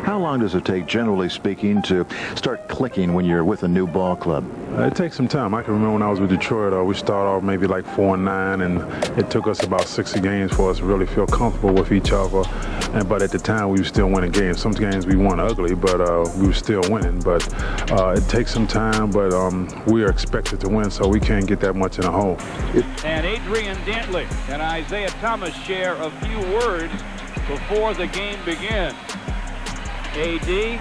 How long does it take, generally speaking, to start clicking when you're with a new ball club? It takes some time. I can remember when I was with Detroit, we started off maybe like 4-9, and it took us about 60 games for us to really feel comfortable with each other. But at the time, we were still winning games. Some games we won ugly, but we were still winning. But it takes some time, but we are expected to win, so we can't get that much in a hole. And Adrian Dantley and Isiah Thomas share a few words before the game begins. AD,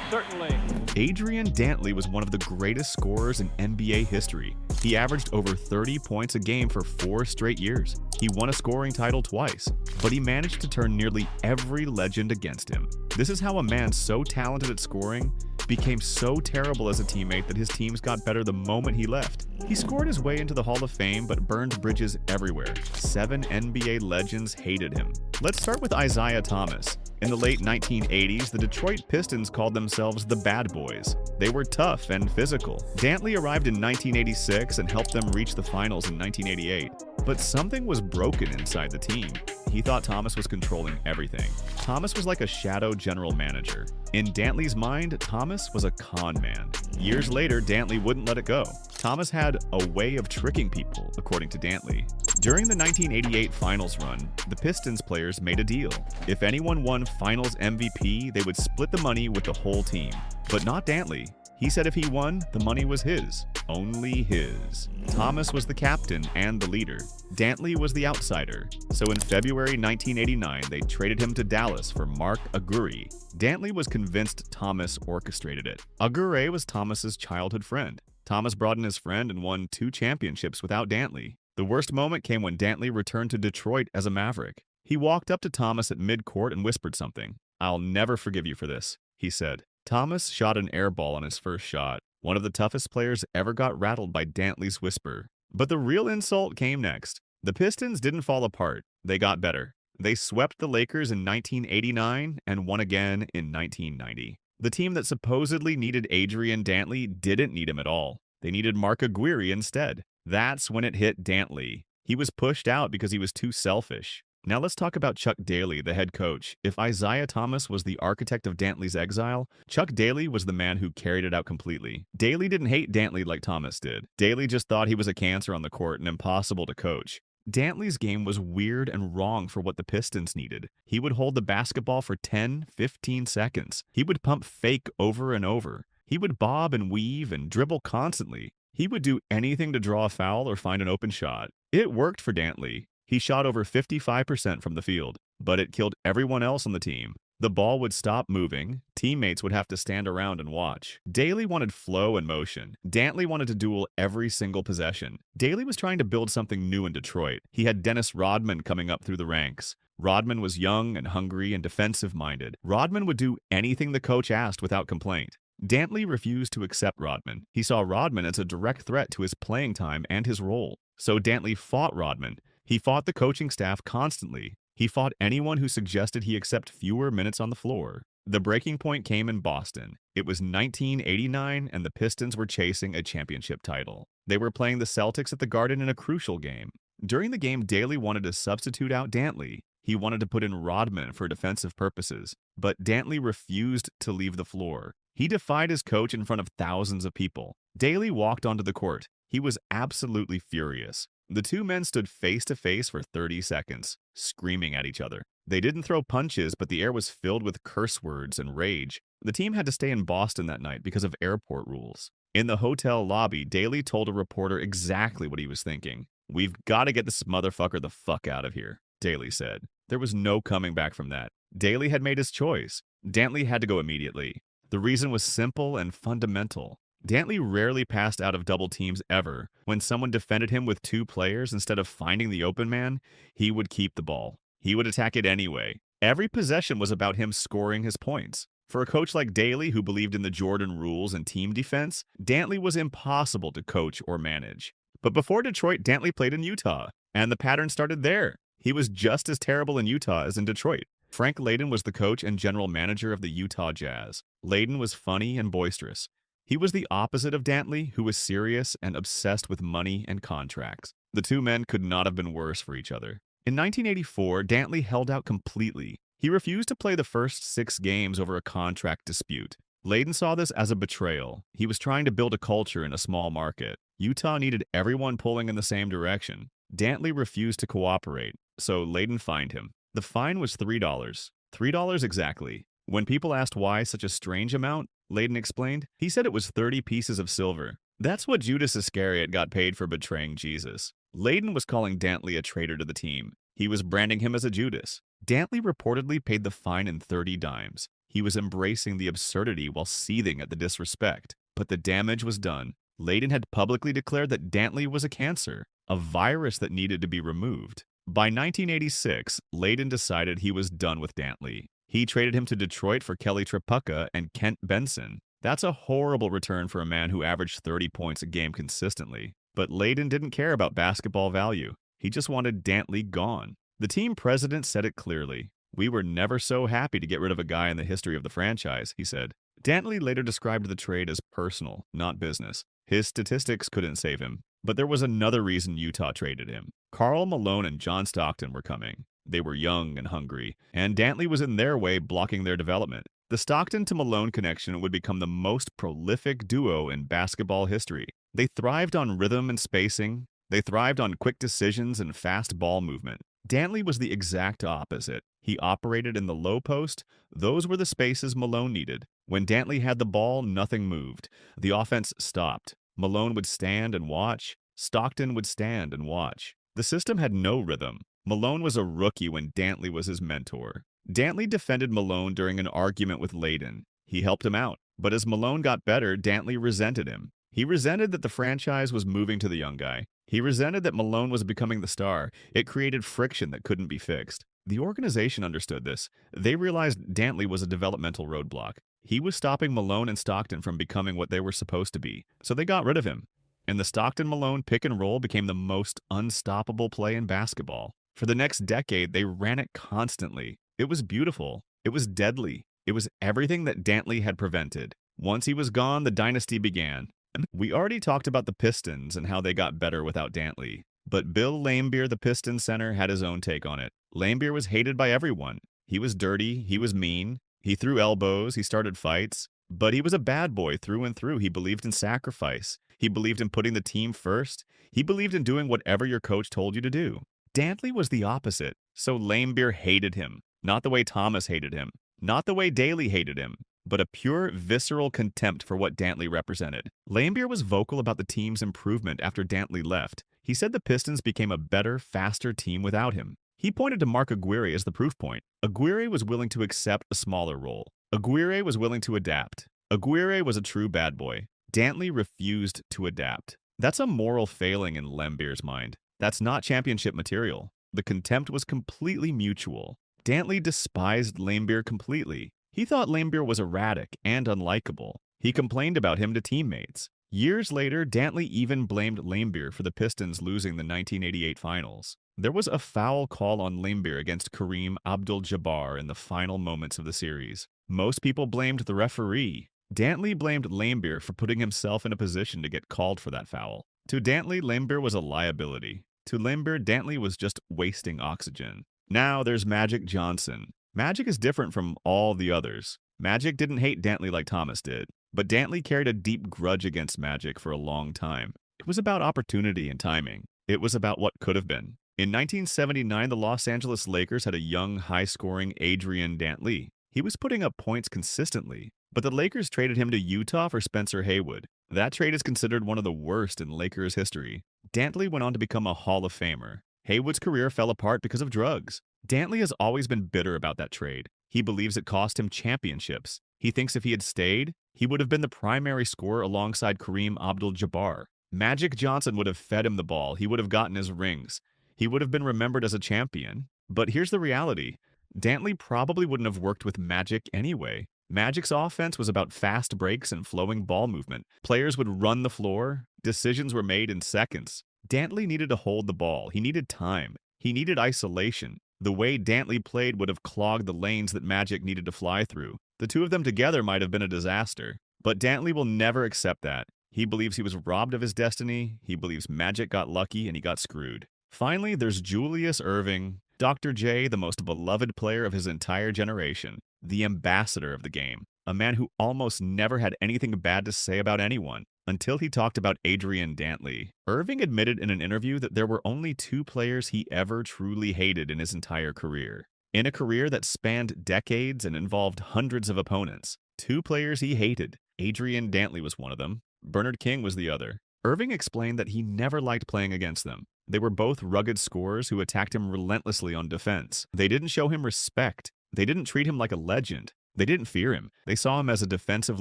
certainly. Adrian Dantley was one of the greatest scorers in NBA history. He averaged over 30 points a game for 4 straight years. He won a scoring title twice, but he managed to turn nearly every legend against him. This is how a man so talented at scoring became so terrible as a teammate that his teams got better the moment he left. He scored his way into the Hall of Fame but burned bridges everywhere. 7 NBA legends hated him. Let's start with Isiah Thomas. In the late 1980s, the Detroit Pistons called themselves the Bad Boys. They were tough and physical. Dantley arrived in 1986 and helped them reach the finals in 1988. But something was broken inside the team. He thought Thomas was controlling everything. Thomas was like a shadow general manager. In Dantley's mind, Thomas was a con man. Years later, Dantley wouldn't let it go. Thomas had a way of tricking people, according to Dantley. During the 1988 finals run, the Pistons players made a deal. If anyone won finals MVP, they would split the money with the whole team. But not Dantley. He said if he won, the money was his. Only his. Thomas was the captain and the leader. Dantley was the outsider. So in February 1989, they traded him to Dallas for Mark Aguirre. Dantley was convinced Thomas orchestrated it. Aguirre was Thomas's childhood friend. Thomas brought in his friend and won 2 championships without Dantley. The worst moment came when Dantley returned to Detroit as a Maverick. He walked up to Thomas at midcourt and whispered something. "I'll never forgive you for this," he said. Thomas shot an air ball on his first shot. One of the toughest players ever got rattled by Dantley's whisper. But the real insult came next. The Pistons didn't fall apart. They got better. They swept the Lakers in 1989 and won again in 1990. The team that supposedly needed Adrian Dantley didn't need him at all. They needed Mark Aguirre instead. That's when it hit Dantley. He was pushed out because he was too selfish. Now let's talk about Chuck Daly, the head coach. If Isiah Thomas was the architect of Dantley's exile, Chuck Daly was the man who carried it out completely. Daly didn't hate Dantley like Thomas did. Daly just thought he was a cancer on the court and impossible to coach. Dantley's game was weird and wrong for what the Pistons needed. He would hold the basketball for 10, 15 seconds. He would pump fake over and over. He would bob and weave and dribble constantly. He would do anything to draw a foul or find an open shot. It worked for Dantley. He shot over 55% from the field, but it killed everyone else on the team. The ball would stop moving. Teammates would have to stand around and watch. Daly wanted flow and motion. Dantley wanted to duel every single possession. Daly was trying to build something new in Detroit. He had Dennis Rodman coming up through the ranks. Rodman was young and hungry and defensive-minded. Rodman would do anything the coach asked without complaint. Dantley refused to accept Rodman. He saw Rodman as a direct threat to his playing time and his role. So Dantley fought Rodman. He fought the coaching staff constantly. He fought anyone who suggested he accept fewer minutes on the floor. The breaking point came in Boston. It was 1989, and the Pistons were chasing a championship title. They were playing the Celtics at the Garden in a crucial game. During the game, Daly wanted to substitute out Dantley. He wanted to put in Rodman for defensive purposes, but Dantley refused to leave the floor. He defied his coach in front of thousands of people. Daly walked onto the court. He was absolutely furious. The two men stood face to face for 30 seconds, screaming at each other. They didn't throw punches, but the air was filled with curse words and rage. The team had to stay in Boston that night because of airport rules. In the hotel lobby, Daly told a reporter exactly what he was thinking. "We've got to get this motherfucker the fuck out of here," Daly said. There was no coming back from that. Daly had made his choice. Dantley had to go immediately. The reason was simple and fundamental. Dantley rarely passed out of double teams ever. When someone defended him with 2 players instead of finding the open man, he would keep the ball. He would attack it anyway. Every possession was about him scoring his points. For a coach like Daly, who believed in the Jordan rules and team defense, Dantley was impossible to coach or manage. But before Detroit, Dantley played in Utah, and the pattern started there. He was just as terrible in Utah as in Detroit. Frank Layden was the coach and general manager of the Utah Jazz. Layden was funny and boisterous. He was the opposite of Dantley, who was serious and obsessed with money and contracts. The two men could not have been worse for each other. In 1984, Dantley held out completely. He refused to play the first 6 games over a contract dispute. Layden saw this as a betrayal. He was trying to build a culture in a small market. Utah needed everyone pulling in the same direction. Dantley refused to cooperate, so Layden fined him. The fine was $3. $3 exactly. When people asked why such a strange amount, Layden explained, he said it was 30 pieces of silver. That's what Judas Iscariot got paid for betraying Jesus. Layden was calling Dantley a traitor to the team. He was branding him as a Judas. Dantley reportedly paid the fine in 30 dimes. He was embracing the absurdity while seething at the disrespect. But the damage was done. Layden had publicly declared that Dantley was a cancer, a virus that needed to be removed. By 1986, Layden decided he was done with Dantley. He traded him to Detroit for Kelly Tripucka and Kent Benson. That's a horrible return for a man who averaged 30 points a game consistently. But Layden didn't care about basketball value. He just wanted Dantley gone. The team president said it clearly. "We were never so happy to get rid of a guy in the history of the franchise," he said. Dantley later described the trade as personal, not business. His statistics couldn't save him. But there was another reason Utah traded him. Karl Malone and John Stockton were coming. They were young and hungry, and Dantley was in their way blocking their development. The Stockton to Malone connection would become the most prolific duo in basketball history. They thrived on rhythm and spacing. They thrived on quick decisions and fast ball movement. Dantley was the exact opposite. He operated in the low post. Those were the spaces Malone needed. When Dantley had the ball, nothing moved. The offense stopped. Malone would stand and watch. Stockton would stand and watch. The system had no rhythm. Malone was a rookie when Dantley was his mentor. Dantley defended Malone during an argument with Layden. He helped him out. But as Malone got better, Dantley resented him. He resented that the franchise was moving to the young guy. He resented that Malone was becoming the star. It created friction that couldn't be fixed. The organization understood this. They realized Dantley was a developmental roadblock. He was stopping Malone and Stockton from becoming what they were supposed to be, so they got rid of him. And the Stockton-Malone pick-and-roll became the most unstoppable play in basketball. For the next decade, they ran it constantly. It was beautiful. It was deadly. It was everything that Dantley had prevented. Once he was gone, the dynasty began. We already talked about the Pistons and how they got better without Dantley. But Bill Laimbeer, the Pistons center, had his own take on it. Laimbeer was hated by everyone. He was dirty. He was mean. He threw elbows. He started fights. But he was a bad boy through and through. He believed in sacrifice. He believed in putting the team first. He believed in doing whatever your coach told you to do. Dantley was the opposite. So Laimbeer hated him. Not the way Thomas hated him. Not the way Daly hated him. But a pure, visceral contempt for what Dantley represented. Laimbeer was vocal about the team's improvement after Dantley left. He said the Pistons became a better, faster team without him. He pointed to Mark Aguirre as the proof point. Aguirre was willing to accept a smaller role. Aguirre was willing to adapt. Aguirre was a true bad boy. Dantley refused to adapt. That's a moral failing in Laimbeer's mind. That's not championship material. The contempt was completely mutual. Dantley despised Laimbeer completely. He thought Laimbeer was erratic and unlikable. He complained about him to teammates. Years later, Dantley even blamed Laimbeer for the Pistons losing the 1988 finals. There was a foul call on Laimbeer against Kareem Abdul-Jabbar in the final moments of the series. Most people blamed the referee. Dantley blamed Laimbeer for putting himself in a position to get called for that foul. To Dantley, Laimbeer was a liability. To Laimbeer, Dantley was just wasting oxygen. Now there's Magic Johnson. Magic is different from all the others. Magic didn't hate Dantley like Thomas did, but Dantley carried a deep grudge against Magic for a long time. It was about opportunity and timing. It was about what could have been. In 1979, the Los Angeles Lakers had a young, high-scoring Adrian Dantley. He was putting up points consistently, but the Lakers traded him to Utah for Spencer Haywood. That trade is considered one of the worst in Lakers history. Dantley went on to become a Hall of Famer. Haywood's career fell apart because of drugs. Dantley has always been bitter about that trade. He believes it cost him championships. He thinks if he had stayed, he would have been the primary scorer alongside Kareem Abdul-Jabbar. Magic Johnson would have fed him the ball. He would have gotten his rings. He would have been remembered as a champion. But here's the reality. Dantley probably wouldn't have worked with Magic anyway. Magic's offense was about fast breaks and flowing ball movement. Players would run the floor. Decisions were made in seconds. Dantley needed to hold the ball. He needed time. He needed isolation. The way Dantley played would have clogged the lanes that Magic needed to fly through. The two of them together might have been a disaster. But Dantley will never accept that. He believes he was robbed of his destiny. He believes Magic got lucky and he got screwed. Finally, there's Julius Erving. Dr. J, the most beloved player of his entire generation, the ambassador of the game, a man who almost never had anything bad to say about anyone, until he talked about Adrian Dantley. Irving admitted in an interview that there were only 2 players he ever truly hated in his entire career. In a career that spanned decades and involved hundreds of opponents, 2 players he hated. Adrian Dantley was one of them. Bernard King was the other. Irving explained that he never liked playing against them. They were both rugged scorers who attacked him relentlessly on defense. They didn't show him respect. They didn't treat him like a legend. They didn't fear him. They saw him as a defensive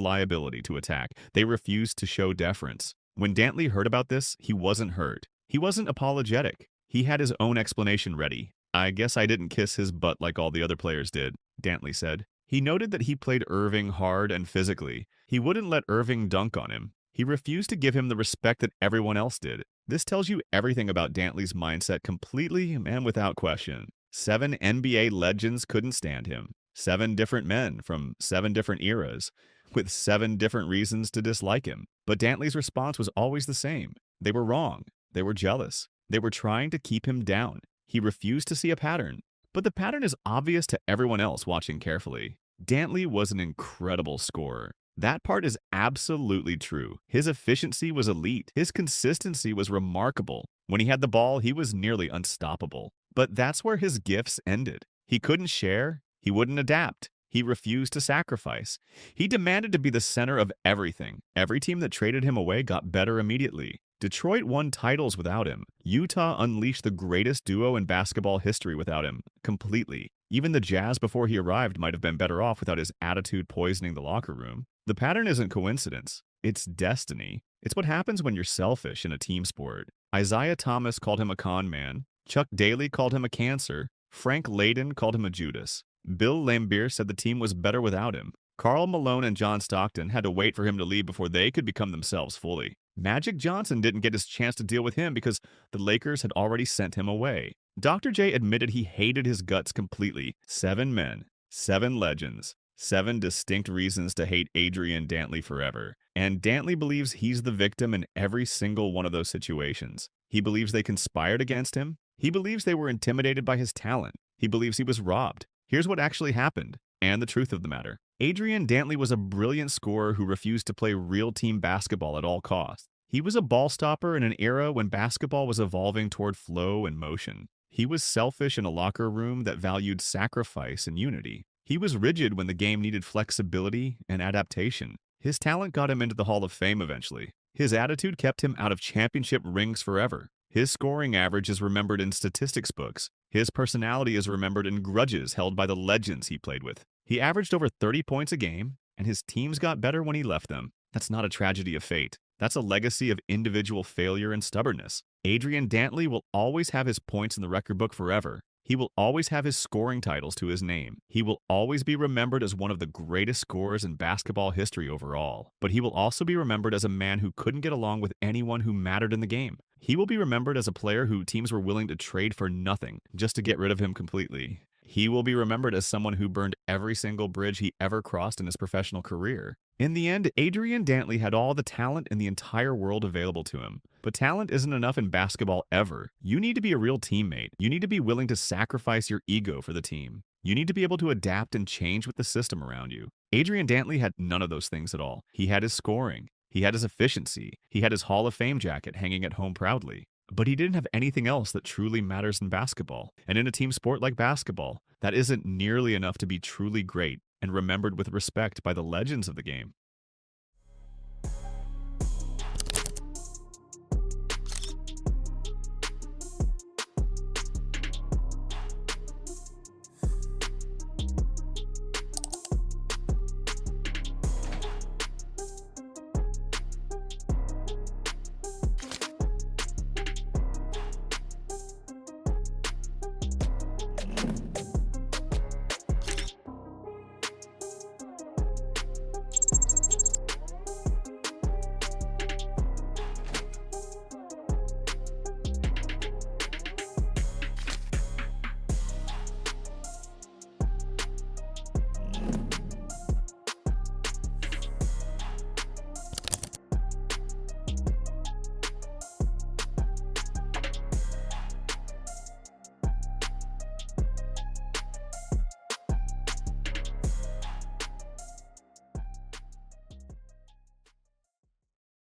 liability to attack. They refused to show deference. When Dantley heard about this, he wasn't hurt. He wasn't apologetic. He had his own explanation ready. "I guess I didn't kiss his butt like all the other players did," Dantley said. He noted that he played Irving hard and physically. He wouldn't let Irving dunk on him. He refused to give him the respect that everyone else did. This tells you everything about Dantley's mindset completely and without question. 7 NBA legends couldn't stand him. 7 different men from 7 different eras, with 7 different reasons to dislike him. But Dantley's response was always the same. They were wrong. They were jealous. They were trying to keep him down. He refused to see a pattern. But the pattern is obvious to everyone else watching carefully. Dantley was an incredible scorer. That part is absolutely true. His efficiency was elite. His consistency was remarkable. When he had the ball, he was nearly unstoppable. But that's where his gifts ended. He couldn't share. He wouldn't adapt. He refused to sacrifice. He demanded to be the center of everything. Every team that traded him away got better immediately. Detroit won titles without him. Utah unleashed the greatest duo in basketball history without him, completely. Even the Jazz before he arrived might have been better off without his attitude poisoning the locker room. The pattern isn't coincidence. It's destiny. It's what happens when you're selfish in a team sport. Isiah Thomas called him a con man. Chuck Daly called him a cancer. Frank Layden called him a Judas. Bill Laimbeer said the team was better without him. Karl Malone and John Stockton had to wait for him to leave before they could become themselves fully. Magic Johnson didn't get his chance to deal with him because the Lakers had already sent him away. Dr. J admitted he hated his guts completely. 7 men, 7 legends, 7 distinct reasons to hate Adrian Dantley forever. And Dantley believes he's the victim in every single one of those situations. He believes they conspired against him. He believes they were intimidated by his talent. He believes he was robbed. Here's what actually happened, and the truth of the matter. Adrian Dantley was a brilliant scorer who refused to play real team basketball at all costs. He was a ball stopper in an era when basketball was evolving toward flow and motion. He was selfish in a locker room that valued sacrifice and unity. He was rigid when the game needed flexibility and adaptation. His talent got him into the Hall of Fame eventually. His attitude kept him out of championship rings forever. His scoring average is remembered in statistics books. His personality is remembered in grudges held by the legends he played with. He averaged over 30 points a game, and his teams got better when he left them. That's not a tragedy of fate. That's a legacy of individual failure and stubbornness. Adrian Dantley will always have his points in the record book forever. He will always have his scoring titles to his name. He will always be remembered as one of the greatest scorers in basketball history overall. But he will also be remembered as a man who couldn't get along with anyone who mattered in the game. He will be remembered as a player who teams were willing to trade for nothing just to get rid of him completely. He will be remembered as someone who burned every single bridge he ever crossed in his professional career. In the end, Adrian Dantley had all the talent in the entire world available to him. But talent isn't enough in basketball ever. You need to be a real teammate. You need to be willing to sacrifice your ego for the team. You need to be able to adapt and change with the system around you. Adrian Dantley had none of those things at all. He had his scoring. He had his efficiency. He had his Hall of Fame jacket hanging at home proudly. But he didn't have anything else that truly matters in basketball. And in a team sport like basketball, that isn't nearly enough to be truly great and remembered with respect by the legends of the game.